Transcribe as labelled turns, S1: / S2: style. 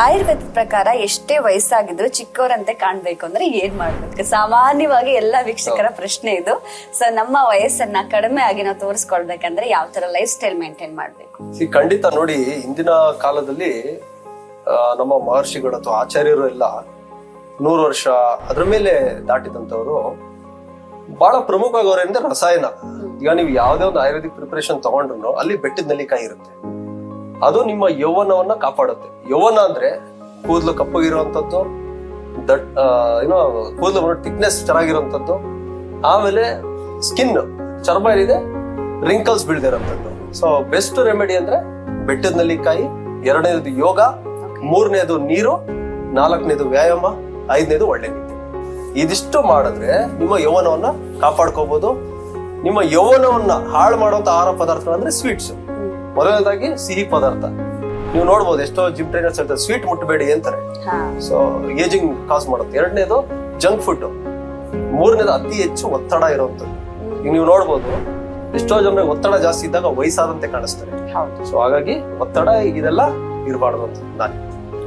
S1: ಆಯುರ್ವೇದದ ಪ್ರಕಾರ ಎಷ್ಟೇ ವಯಸ್ಸಾಗಿದ್ರು ಚಿಕ್ಕವರಂತೆ ಕಾಣ್ಬೇಕು ಅಂದ್ರೆ ಏನ್ ಮಾಡ್ಬೇಕು? ಸಾಮಾನ್ಯವಾಗಿ ಎಲ್ಲಾ ವೀಕ್ಷಕರ ಪ್ರಶ್ನೆ ಇದು. ಸೊ ನಮ್ಮ ವಯಸ್ಸನ್ನ ಕಡಿಮೆ ಆಗಿ ನಾವು ತೋರಿಸ್ಕೊಳ್ಬೇಕಂದ್ರೆ ಯಾವ ತರ ಲೈಫ್ ಸ್ಟೈಲ್ ಮೇಂಟೈನ್ ಮಾಡ್ಬೇಕು?
S2: ಖಂಡಿತ ನೋಡಿ, ಇಂದಿನ ಕಾಲದಲ್ಲಿ ನಮ್ಮ ಮಹರ್ಷಿಗಳು ಅಥವಾ ಆಚಾರ್ಯರು ಎಲ್ಲ 100 ವರ್ಷ ಅದ್ರ ಮೇಲೆ ದಾಟಿದಂತವ್ರು ಬಹಳ ಪ್ರಮುಖವಾಗಿ ಅವ್ರಿಂದ ರಸಾಯನ. ಈಗ ನೀವು ಯಾವ್ದೇ ಒಂದು ಆಯುರ್ವೇದಿಕ್ ಪ್ರಿಪರೇಷನ್ ತಗೊಂಡ್ರು ಅಲ್ಲಿ ಬೆಟ್ಟದ ನೆಲ್ಲಿಕಾಯಿ ಇರುತ್ತೆ. ಅದು ನಿಮ್ಮ ಯೌವನವನ್ನ ಕಾಪಾಡುತ್ತೆ. ಯೌವನ ಅಂದ್ರೆ ಕೂದಲು ಕಪ್ಪಗಿರುವಂತದ್ದು, ಏನೋ ಕೂದಲು ಥಿಕ್ನೆಸ್ ಚೆನ್ನಾಗಿರುವಂತದ್ದು, ಆಮೇಲೆ ಸ್ಕಿನ್ ಚರ್ಮ ಏನಿದೆ ರಿಂಕಲ್ಸ್ ಬೀಳ್ದಿರೋಂಥದ್ದು. ಸೊ ಬೆಸ್ಟ್ ರೆಮಿಡಿ ಅಂದ್ರೆ ಬೆಟ್ಟದ ನೆಲ್ಲಿಕಾಯಿ, 2ನೇದು ಯೋಗ, 3ನೇದು ನೀರು, 4ನೇದು ವ್ಯಾಯಾಮ, 5ನೇದು ಒಳ್ಳೆ ನಿದ್ದೆ. ಇದಿಷ್ಟು ಮಾಡಿದ್ರೆ ನಿಮ್ಮ ಯೌವನವನ್ನ ಕಾಪಾಡ್ಕೋಬಹುದು. ನಿಮ್ಮ ಯೌವನವನ್ನ ಹಾಳು ಮಾಡುವಂತ ಆಹಾರ ಪದಾರ್ಥ ಅಂದ್ರೆ ಸ್ವೀಟ್ಸ್. ಮೊದಲನೇದಾಗಿ ಸಿಹಿ ಪದಾರ್ಥ. ನೀವು ನೋಡ್ಬೋದು ಎಷ್ಟೋ ಜಿಮ್ ಟ್ರೈನರ್ಸ್ ಹೇಳ್ತಾರೆ ಸ್ವೀಟ್ ಮುಟ್ಟಬೇಡಿ ಅಂತಾರೆ. ಸೊ ಏಜಿಂಗ್ ಕಾಸ್ ಮಾಡುತ್ತೆ. 2ನೇದು ಜಂಕ್ ಫುಡ್. 3ನೇದು ಅತಿ ಹೆಚ್ಚು ಒತ್ತಡ ಇರುವಂತದ್ದು. ಈಗ ನೀವು ನೋಡ್ಬೋದು ಎಷ್ಟೋ ಜನರಿಗೆ ಒತ್ತಡ ಜಾಸ್ತಿ ಇದ್ದಾಗ ವಯಸ್ಸಾದಂತೆ ಕಾಣಿಸ್ತಾರೆ. ಸೊ ಹಾಗಾಗಿ ಒತ್ತಡ ಇದೆಲ್ಲ ಇರಬಾರ್ದು ಅಂತ ನಾನು